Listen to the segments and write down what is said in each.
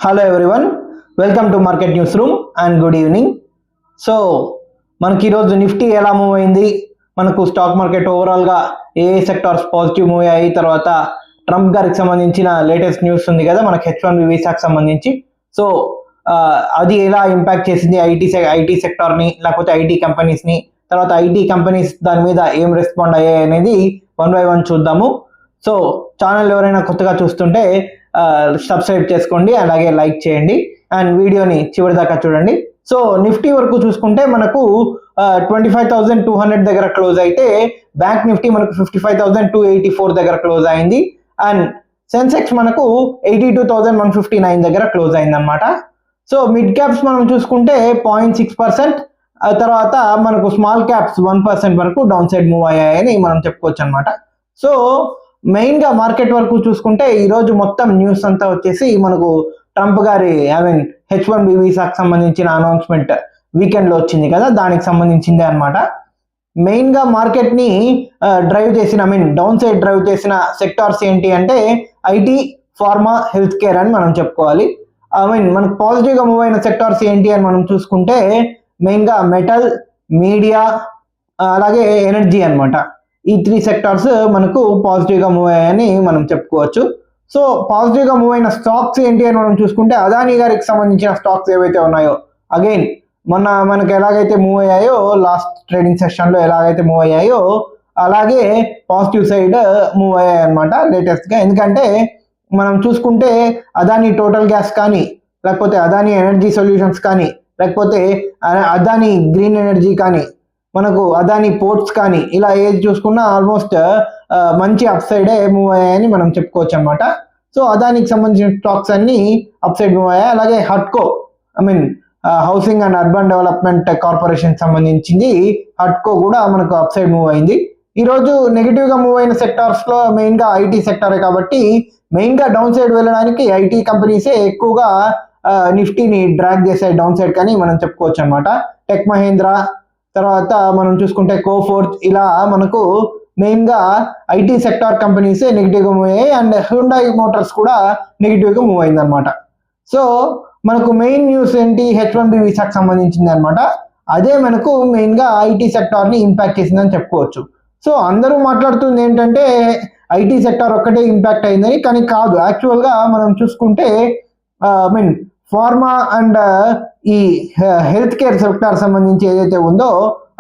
Hello everyone, welcome to market news room and good evening. So మనకి ఈరోజు Nifty ఎలా move అయింది, మనకు స్టాక్ మార్కెట్ ఓవరాల్గా ఏ సెక్టార్స్ పాజిటివ్ మూవ్ అయ్యాయి, తర్వాత ట్రంప్ గారికి సంబంధించిన లేటెస్ట్ న్యూస్ ఉంది కదా మనకి H1B వీసాకి సంబంధించి. సో అది ఎలా ఇంపాక్ట్ చేసింది ఐటీ సెక్టార్ని, లేకపోతే ఐటీ కంపెనీస్ని, తర్వాత ఐటీ కంపెనీస్ దాని మీద ఏం రెస్పాండ్ అయ్యాయి అనేది వన్ బై వన్ చూద్దాము. సో ఛానల్ ఎవరైనా కొత్తగా చూస్తుంటే సబ్స్క్రైబ్ చేసుకోండి, అలాగే లైక్ చేయండి అండ్ వీడియోని చివరి దాకా చూడండి. సో నిఫ్టీ వరకు చూసుకుంటే మనకు 25,200 దగ్గర క్లోజ్ అయితే బ్యాంక్ నిఫ్టీ మనకు 55,284 దగ్గర క్లోజ్ అయింది అండ్ సెన్సెక్స్ మనకు 82,159 దగ్గర క్లోజ్ అయింది అనమాట. సో మిడ్ క్యాప్స్ మనం చూసుకుంటే 0.6%, తర్వాత మనకు స్మాల్ క్యాప్స్ 1% వరకు డౌన్ సైడ్ మూవ్ అయ్యాయని మనం చెప్పుకోవచ్చు అనమాట. సో మెయిన్గా మార్కెట్ వరకు చూసుకుంటే ఈరోజు మొత్తం న్యూస్ అంతా వచ్చేసి మనకు ట్రంప్ గారి H1B వీసాకి సంబంధించిన అనౌన్స్మెంట్ వీకెండ్లో వచ్చింది కదా, దానికి సంబంధించిందే అనమాట. మెయిన్గా మార్కెట్ని డ్రైవ్ చేసిన డౌన్ సైడ్ డ్రైవ్ చేసిన సెక్టార్స్ ఏంటి అంటే ఐటీ, ఫార్మా, హెల్త్ కేర్ అని మనం చెప్పుకోవాలి. మనకు పాజిటివ్గా మూవ్ అయిన సెక్టార్స్ ఏంటి అని మనం చూసుకుంటే మెయిన్గా మెటల్, మీడియా, అలాగే ఎనర్జీ అనమాట. ఈ 3 సెక్టార్స్ మనకు పాజిటివ్గా మూవ్ అయ్యాయని మనం చెప్పుకోవచ్చు. సో పాజిటివ్గా మూవ్ అయిన స్టాక్స్ ఏంటి అని మనం చూసుకుంటే అదానీ గారికి సంబంధించిన స్టాక్స్ ఏవైతే ఉన్నాయో, అగైన్ మొన్న మనకు ఎలాగైతే మూవ్ అయ్యాయో, లాస్ట్ ట్రేడింగ్ సెషన్లో ఎలాగైతే మూవ్ అయ్యాయో అలాగే పాజిటివ్ సైడ్ మూవ్ అయ్యాయి అనమాట లేటెస్ట్గా. ఎందుకంటే మనం చూసుకుంటే అదానీ టోటల్ గ్యాస్ కానీ, లేకపోతే అదానీ ఎనర్జీ సొల్యూషన్స్ కానీ, లేకపోతే అదానీ గ్రీన్ ఎనర్జీ కానీ, మనకు అదానీ పోర్ట్స్ కానీ, ఇలా ఏది చూసుకున్నా ఆల్మోస్ట్ మంచి అప్ సైడే మూవ్ అయ్యాయని మనం చెప్పుకోవచ్చు అనమాట. సో అదానికి సంబంధించిన స్టాక్స్ అన్ని అప్ సైడ్ మూవ్ అయ్యాయి. అలాగే హట్కో, housing and urban development corporation సంబంధించింది హట్కో కూడా మనకు అప్ సైడ్ మూవ్ అయింది. ఈరోజు నెగిటివ్గా మూవ్ అయిన సెక్టార్స్లో మెయిన్గా ఐటీ సెక్టారే కాబట్టి మెయిన్గా డౌన్ సైడ్ వెళ్ళడానికి ఐటీ కంపెనీసే ఎక్కువగా నిఫ్టీని డ్రాగ్ చేసే డౌన్ సైడ్ కానీ మనం చెప్పుకోవచ్చు అనమాట. టెక్ మహేంద్ర, తర్వాత మనం చూసుకుంటే కోఫోర్జ్, ఇలా మనకు మెయిన్గా ఐటీ సెక్టార్ కంపెనీసే నెగిటివ్గా మూవ్ అయ్యాయి అండ్ హ్యుండాయ్ మోటార్స్ కూడా నెగిటివ్గా మూవ్ అయింది అనమాట. సో మనకు మెయిన్ న్యూస్ ఏంటి, H1B వీసాకి సంబంధించింది అనమాట. అదే మనకు మెయిన్గా ఐటీ సెక్టార్ని ఇంపాక్ట్ చేసిందని చెప్పుకోవచ్చు. సో అందరూ మాట్లాడుతుంది ఏంటంటే ఐటీ సెక్టార్ ఒక్కటే ఇంపాక్ట్ అయిందని, కానీ కాదు. యాక్చువల్గా మనం చూసుకుంటే ఫార్మా అండ్ ఈ హెల్త్ కేర్ సెక్టార్ సంబంధించి ఏదైతే ఉందో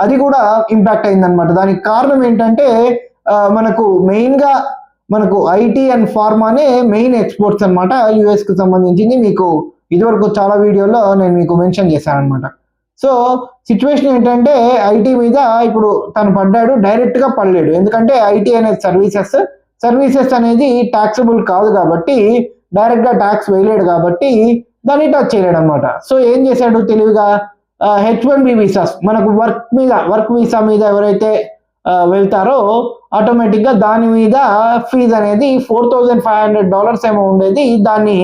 అది కూడా ఇంపాక్ట్ అయిందనమాట. దానికి కారణం ఏంటంటే మనకు మెయిన్గా మనకు ఐటీ అండ్ ఫార్మానే మెయిన్ ఎక్స్పోర్ట్స్ అనమాట యుఎస్కి సంబంధించింది. మీకు ఇదివరకు చాలా వీడియోలో నేను మీకు మెన్షన్ చేశాను అనమాట. సో సిచ్యువేషన్ ఏంటంటే ఐటీ మీద ఇప్పుడు తను పడ్డాడు, డైరెక్ట్గా పడలేడు. ఎందుకంటే ఐటీ అనేది సర్వీసెస్ అనేది ట్యాక్సబుల్ కాదు కాబట్టి, డైరెక్ట్గా ట్యాక్స్ వేయలేడు కాబట్టి దాన్ని టచ్ చేయలేడు అనమాట. సో ఏం చేశాడు తెలివిగా, H1B వీసాస్ మనకు వర్క్ వీసా మీద ఎవరైతే వెళ్తారో ఆటోమేటిక్గా దాని మీద ఫీజు అనేది $4,500 ఏమో ఉండేది, దాన్ని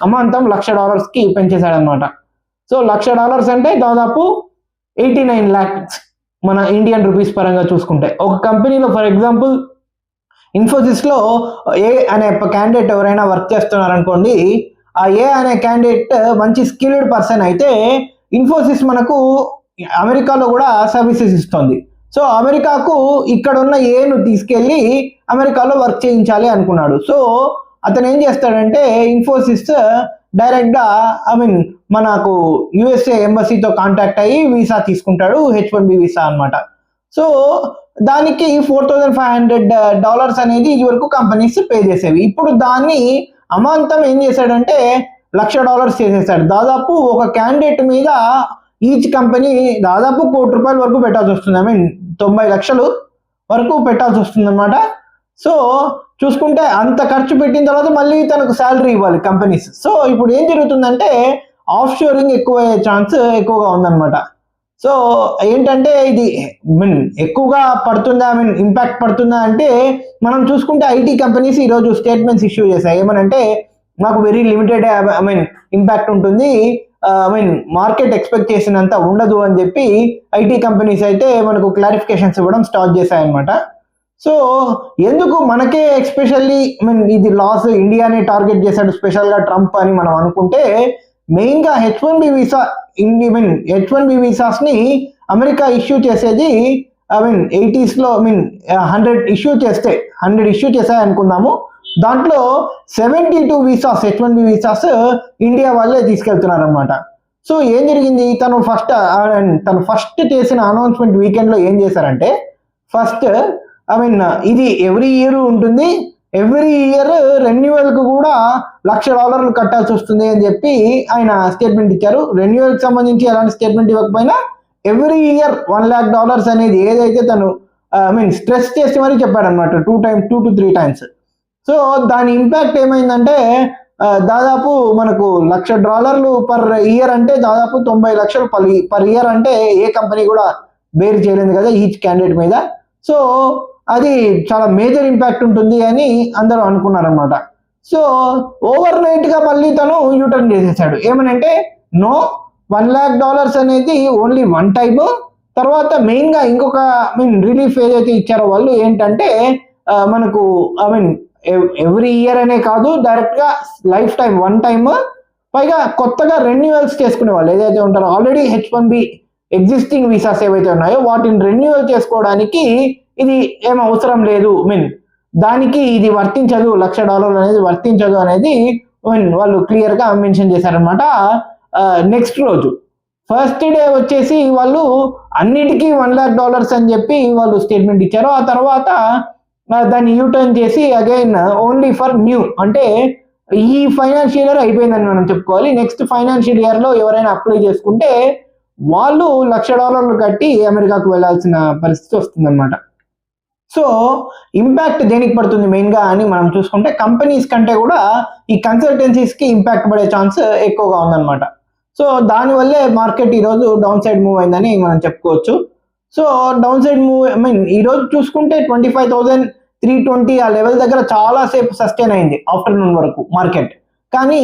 అమాంతం $1,00,000కి పెంచేశాడు అనమాట. సో $1,00,000 అంటే దాదాపు 89 lakhs మన ఇండియన్ రూపీస్ పరంగా చూసుకుంటే. ఒక కంపెనీలో ఫర్ ఎగ్జాంపుల్ ఇన్ఫోసిస్లో ఏ అనే క్యాండిడేట్ ఎవరైనా వర్క్ చేస్తున్నారనుకోండి, ఆ ఏ అనే క్యాండిడేట్ మంచి స్కిల్డ్ పర్సన్ అయితే ఇన్ఫోసిస్ మనకు అమెరికాలో కూడా సర్వీసెస్ ఇస్తుంది. సో అమెరికాకు ఇక్కడ ఉన్న ఏను తీసుకెళ్ళి అమెరికాలో వర్క్ చేయించాలి అనుకున్నాడు. సో అతను ఏం చేస్తాడంటే ఇన్ఫోసిస్ డైరెక్ట్గా మనకు యుఎస్ఏ ఎంబసీతో కాంటాక్ట్ అయ్యి వీసా తీసుకుంటాడు, H1B వీసా అనమాట. సో దానికి $4,500 అనేది ఇదివరకు కంపెనీస్ పే చేసేవి. ఇప్పుడు దాన్ని అమాంతం ఏం చేశాడంటే $1,00,000 చేసేసాడు. దాదాపు ఒక క్యాండిడేట్ మీద ఈచ్ కంపెనీ దాదాపు ₹1,00,00,000 వరకు పెట్టాల్సి వస్తుంది. 90 లక్షలు వరకు పెట్టాల్సి వస్తుంది అనమాట. సో చూసుకుంటే అంత ఖర్చు పెట్టిన తర్వాత మళ్ళీ తనకు శాలరీ ఇవ్వాలి కంపెనీస్. సో ఇప్పుడు ఏం జరుగుతుందంటే ఆఫ్ షోరింగ్ ఎక్కువ అయ్యే ఛాన్స్ ఎక్కువగా ఉందన్నమాట. సో ఏంటంటే ఇది ఎక్కువగా పడుతుందా, ఇంపాక్ట్ పడుతుందా అంటే మనం చూసుకుంటే ఐటీ కంపెనీస్ ఈరోజు స్టేట్మెంట్స్ ఇష్యూ చేశాయి. ఏమనంటే మాకు వెరీ లిమిటెడ్ ఇంపాక్ట్ ఉంటుంది, మార్కెట్ ఎక్స్పెక్ట్ చేసినంత ఉండదు అని చెప్పి ఐటీ కంపెనీస్ అయితే మనకు క్లారిఫికేషన్స్ ఇవ్వడం స్టార్ట్ చేశాయన్నమాట. సో ఎందుకు మనకే ఎస్పెషల్లీ ఇది లాస్ ఇండియానే టార్గెట్ చేశాడు స్పెషల్గా ట్రంప్ అని మనం అనుకుంటే, మెయిన్గా H1B visa H1B వీసాస్ని America issue చేసేది 80s 100 ఇష్యూ చేశాయి అనుకుందాము. దాంట్లో 72 వీసాస్ H1B వీసాస్ ఇండియా వాళ్ళే తీసుకెళ్తున్నారు అనమాట. సో ఏం జరిగింది, తను ఫస్ట్ చేసిన అనౌన్స్మెంట్ వీకెండ్లో ఏం చేశారంటే, ఫస్ట్ ఇది ఎవ్రీ ఇయర్ ఉంటుంది, ఎవ్రీ ఇయర్ రెన్యువల్కి కూడా $1,00,000 కట్టాల్సి వస్తుంది అని చెప్పి ఆయన స్టేట్మెంట్ ఇచ్చారు. రెన్యువల్కి సంబంధించి ఎలాంటి స్టేట్మెంట్ ఇవ్వకపోయినా ఎవ్రీ ఇయర్ $1,00,000 అనేది ఏదైతే తను స్ట్రెస్ చేసి మరీ చెప్పాడు అనమాట, 2 to 3 times. సో దాని ఇంపాక్ట్ ఏమైందంటే దాదాపు మనకు $1,00,000 పర్ ఇయర్ అంటే దాదాపు 90 లక్షలు పర్ ఇయర్ అంటే ఏ కంపెనీ కూడా బేర్ చేయలేదు కదా ఈచ్ క్యాండిడేట్ మీద. సో అది చాలా మేజర్ ఇంపాక్ట్ ఉంటుంది అని అందరూ అనుకున్నారనమాట. సో ఓవర్ నైట్గా మళ్ళీ తను యూటర్న్ చేసేసాడు. ఏమనంటే నో, $1,00,000 అనేది ఓన్లీ వన్ టైమ్. తర్వాత మెయిన్గా ఇంకొక రిలీఫ్ ఏదైతే ఇచ్చారో వాళ్ళు ఏంటంటే మనకు ఎవ్రీ ఇయర్ అనే కాదు, డైరెక్ట్గా లైఫ్ టైం వన్ టైమ్. పైగా కొత్తగా రెన్యువల్స్ చేసుకునే వాళ్ళు ఏదైతే ఉంటారో ఆల్రెడీ H1B ఎగ్జిస్టింగ్ వీసాస్ ఏవైతే ఉన్నాయో వాటిని రెన్యువల్ చేసుకోవడానికి ఇది ఏం అవసరం లేదు, దానికి ఇది వర్తించదు, $1,00,000 అనేది వర్తించదు అనేది వాళ్ళు క్లియర్గా మెన్షన్ చేశారనమాట. నెక్స్ట్ రోజు ఫస్ట్ డే వచ్చేసి వాళ్ళు అన్నిటికీ $1,00,000 అని చెప్పి వాళ్ళు స్టేట్మెంట్ ఇచ్చారు. ఆ తర్వాత దాన్ని యూటర్న్ చేసి అగైన్ ఓన్లీ ఫర్ న్యూ, అంటే ఈ ఫైనాన్షియల్ ఇయర్ అయిపోయిందని మనం చెప్పుకోవాలి. నెక్స్ట్ ఫైనాన్షియల్ ఇయర్లో ఎవరైనా అప్లై చేసుకుంటే వాళ్ళు $1,00,000 కట్టి అమెరికాకు వెళ్ళాల్సిన పరిస్థితి వస్తుందన్నమాట. సో ఇంపాక్ట్ దేనికి పడుతుంది మెయిన్గా అని మనం చూసుకుంటే, కంపెనీస్ కంటే కూడా ఈ కన్సల్టెన్సీస్కి ఇంపాక్ట్ పడే ఛాన్స్ ఎక్కువగా ఉందన్నమాట. సో దానివల్లే మార్కెట్ ఈరోజు డౌన్ సైడ్ మూవ్ అయిందని మనం చెప్పుకోవచ్చు. సో డౌన్ సైడ్ మూవ్ ఈరోజు చూసుకుంటే 25,320 ఆ లెవెల్ దగ్గర చాలాసేపు సస్టైన్ అయింది ఆఫ్టర్నూన్ వరకు మార్కెట్. కానీ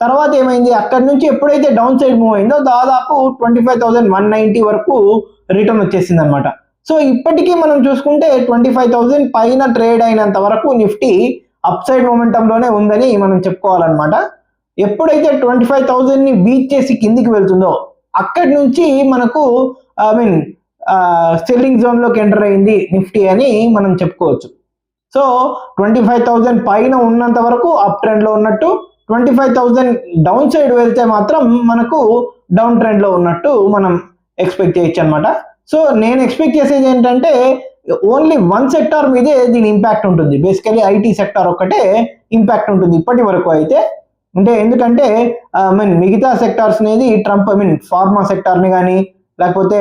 తర్వాత ఏమైంది, అక్కడి నుంచి ఎప్పుడైతే డౌన్ సైడ్ మూవ్ అయిందో దాదాపు 25,190 వరకు రిటర్న్ వచ్చేసింది అనమాట. సో ఇప్పటికీ మనం చూసుకుంటే 25,000 పైన ట్రేడ్ అయినంత వరకు నిఫ్టీ అప్ సైడ్ మొమెంటంలోనే ఉందని మనం చెప్పుకోవాలన్నమాట. ఎప్పుడైతే 25,000ని బీట్ చేసి కిందికి వెళ్తుందో అక్కడి నుంచి మనకు సెల్లింగ్ జోన్లోకి ఎంటర్ అయింది నిఫ్టీ అని మనం చెప్పుకోవచ్చు. సో 25,000 పైన ఉన్నంత వరకు అప్ ట్రెండ్లో ఉన్నట్టు, 25,000 డౌన్ సైడ్ వెళ్తే మాత్రం మనకు డౌన్ ట్రెండ్లో ఉన్నట్టు మనం ఎక్స్పెక్ట్ చేయొచ్చు అనమాట. సో నేను ఎక్స్పెక్ట్ చేసేది ఏంటంటే ఓన్లీ వన్ సెక్టార్ మీదే దీని ఇంపాక్ట్ ఉంటుంది. బేసికలీ ఐటీ సెక్టార్ ఒక్కటే ఇంపాక్ట్ ఉంటుంది ఇప్పటి వరకు అయితే. అంటే ఎందుకంటే మిగతా సెక్టార్స్ అనేది ట్రంప్ ఫార్మా సెక్టార్ని కానీ లేకపోతే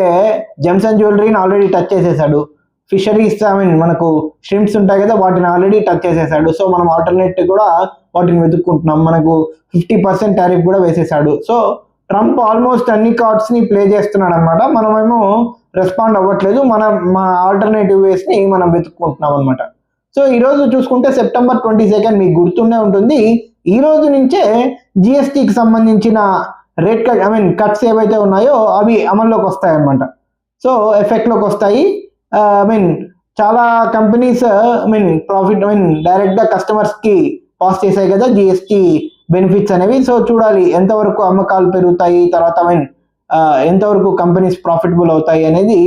జెమ్స్ అండ్ జ్యువెలరీని ఆల్రెడీ టచ్ చేసేసాడు. ఫిషరీస్ మనకు షింప్స్ ఉంటాయి కదా, వాటిని ఆల్రెడీ టచ్ చేసేసాడు. సో మనం ఆల్టర్నేట్ కూడా వాటిని వెతుక్కుంటున్నాం. మనకు 50% టారిఫ్ కూడా వేసేసాడు. సో ట్రంప్ ఆల్మోస్ట్ అన్ని కార్డ్స్ని ప్లే చేస్తున్నాడు అనమాట. మనమేమో రెస్పాండ్ అవ్వట్లేదు, మా ఆల్టర్నేటివ్ వేస్ని మనం వెతుక్కుంటున్నాం అనమాట. సో ఈరోజు చూసుకుంటే September 22 మీకు గుర్తుండే ఉంటుంది, ఈ రోజు నుంచే జిఎస్టీకి సంబంధించిన రేట్ కట్స్ ఏవైతే ఉన్నాయో అవి అమల్లోకి వస్తాయి అన్నమాట. సో ఎఫెక్ట్లోకి వస్తాయి. చాలా కంపెనీస్ ప్రాఫిట్ డైరెక్ట్గా కస్టమర్స్కి పాస్ చేశాయి కదా జిఎస్టీ బెనిఫిట్స్ అనేవి. సో చూడాలి ఎంతవరకు అమ్మకాలు పెరుగుతాయి, తర్వాత ఎంతవరకు కంపెనీస్ ప్రాఫిటబుల్ అవుతాయి అనేది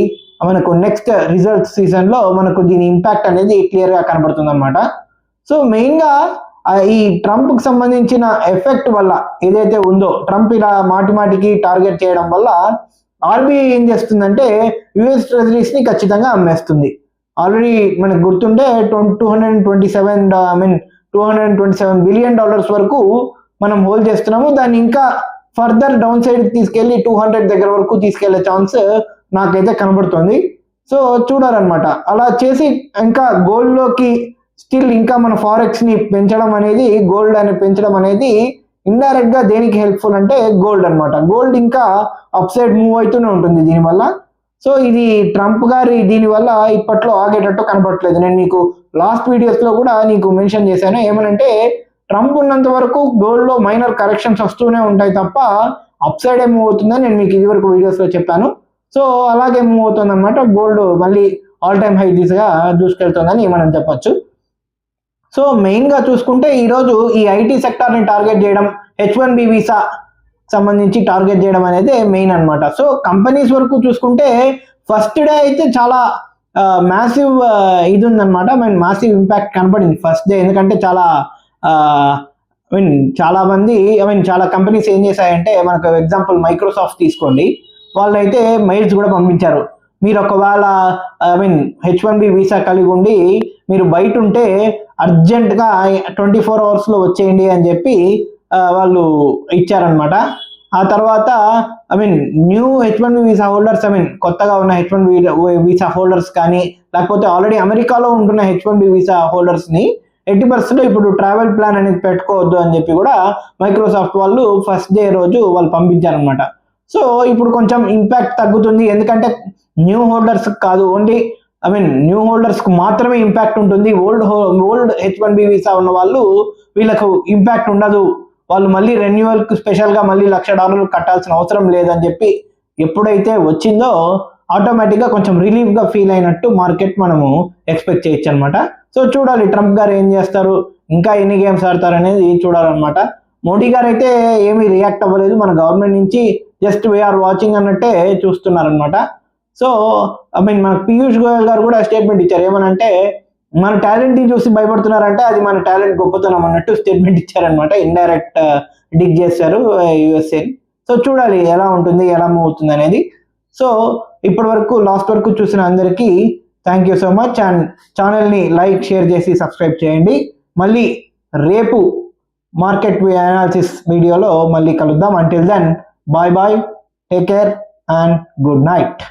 మనకు నెక్స్ట్ రిజల్ట్స్ సీజన్లో మనకు దీని ఇంపాక్ట్ అనేది క్లియర్గా కనబడుతుంది అనమాట. సో మెయిన్గా ఈ ట్రంప్కి సంబంధించిన ఎఫెక్ట్ వల్ల ఏదైతే ఉందో, ట్రంప్ ఇలా మాటికి టార్గెట్ చేయడం వల్ల ఆర్బీఐ ఏం చేస్తుందంటే యుఎస్ ట్రెజరీస్ని ఖచ్చితంగా అమ్మేస్తుంది. ఆల్రెడీ మనకు గుర్తుంటే $227 బిలియన్ వరకు మనం హోల్డ్ చేస్తున్నాము. దాన్ని ఇంకా ఫర్దర్ డౌన్ సైడ్ తీసుకెళ్ళి 200 దగ్గర వరకు తీసుకెళ్లే ఛాన్స్ నాకైతే కనబడుతుంది. సో చూడాలన్నమాట. అలా చేసి ఇంకా గోల్డ్లోకి స్టిల్ ఇంకా మన ఫారెక్స్ని పెంచడం అనేది, గోల్డ్ అని పెంచడం అనేది ఇండైరెక్ట్గా దేనికి హెల్ప్ఫుల్ అంటే గోల్డ్ అనమాట. గోల్డ్ ఇంకా అప్ సైడ్ మూవ్ అవుతూనే ఉంటుంది దీనివల్ల. సో ఇది ట్రంప్ గారి దీనివల్ల ఇప్పట్లో ఆగేటట్టు కనబడట్లేదు. నేను మీకు లాస్ట్ వీడియోస్లో కూడా నీకు మెన్షన్ చేశాను, ఏమనంటే ట్రంప్ ఉన్నంత వరకు గోల్డ్లో మైనర్ కరెక్షన్స్ వస్తూనే ఉంటాయి తప్ప అప్ సైడ్ ఏ మూవ్ అవుతుందని నేను మీకు ఇదివరకు వీడియోస్లో చెప్పాను. సో అలాగే మూవ్ అవుతుంది అనమాట. గోల్డ్ మళ్ళీ ఆల్ టైమ్ హై దిశగా దూసుకెళ్తుందని మనం చెప్పొచ్చు. సో మెయిన్గా చూసుకుంటే ఈరోజు ఈ ఐటీ సెక్టార్ని టార్గెట్ చేయడం, H1B వీసా సంబంధించి టార్గెట్ చేయడం అనేది మెయిన్ అనమాట. సో కంపెనీస్ వరకు చూసుకుంటే ఫస్ట్ డే అయితే చాలా మ్యాసివ్ ఇది ఉందన్నమాట. మ్యాసివ్ ఇంపాక్ట్ కనపడింది ఫస్ట్ డే. ఎందుకంటే చాలా చాలా మంది చాలా కంపెనీస్ ఏం చేశాయంటే, మనకు ఎగ్జాంపుల్ మైక్రోసాఫ్ట్ తీసుకోండి, వాళ్ళైతే మెయిల్స్ కూడా పంపించారు. మీరు ఒకవేళ H1B వీసా కలిగి ఉండి మీరు బయట ఉంటే అర్జెంటుగా 24 అవర్స్లో వచ్చేయండి అని చెప్పి వాళ్ళు ఇచ్చారనమాట. ఆ తర్వాత న్యూ H1B వీసా హోల్డర్స్, కొత్తగా ఉన్న H1B వీసా హోల్డర్స్ కానీ, లేకపోతే ఆల్రెడీ అమెరికాలో ఉంటున్న H1B వీసా హోల్డర్స్ని 80% ఇప్పుడు ట్రావెల్ ప్లాన్ అనేది పెట్టుకోవద్దు అని చెప్పి కూడా మైక్రోసాఫ్ట్ వాళ్ళు ఫస్ట్ డే రోజు వాళ్ళు పంపించారనమాట. సో ఇప్పుడు కొంచెం ఇంపాక్ట్ తగ్గుతుంది. ఎందుకంటే న్యూ హోల్డర్స్ కాదు, ఓన్లీ న్యూ హోల్డర్స్కి మాత్రమే ఇంపాక్ట్ ఉంటుంది. ఓల్డ్ H1B వీసా ఉన్న వాళ్ళు వీళ్ళకు ఇంపాక్ట్ ఉండదు. వాళ్ళు మళ్ళీ రెన్యువల్కి స్పెషల్గా మళ్ళీ $1,00,000 కట్టాల్సిన అవసరం లేదని చెప్పి ఎప్పుడైతే వచ్చిందో ఆటోమేటిక్గా కొంచెం రిలీఫ్గా ఫీల్ అయినట్టు మార్కెట్ మనము ఎక్స్పెక్ట్ చేయొచ్చు అనమాట. సో చూడాలి ట్రంప్ గారు ఏం చేస్తారు, ఇంకా ఎన్ని గేమ్స్ ఆడతారు అనేది చూడాలన్నమాట. మోడీ గారు అయితే ఏమీ రియాక్ట్ అవ్వలేదు, మన గవర్నమెంట్ నుంచి జస్ట్ వీఆర్ వాచింగ్ అన్నట్టే చూస్తున్నారనమాట. సో మన పీయూష్ గోయల్ గారు కూడా స్టేట్మెంట్ ఇచ్చారు. ఏమనంటే, మన టాలెంట్ని చూసి భయపడుతున్నారంటే అది మన టాలెంట్ గొప్పతనం అన్నట్టు స్టేట్మెంట్ ఇచ్చారనమాట. ఇండైరెక్ట్ డిగ్ చేశారు యుఎస్ఏ. సో చూడాలి ఎలా ఉంటుంది, ఎలా మూవ్ అవుతుంది అనేది. సో ఇప్పటి వరకు లాస్ట్ వరకు చూసిన అందరికీ thank you so much. And ఛానల్ని లైక్, షేర్ చేసి సబ్స్క్రైబ్ చేయండి. మళ్ళీ రేపు మార్కెట్ అనాలిసిస్ వీడియోలో మళ్ళీ కలుద్దాం. Until then bye bye, take care and good night.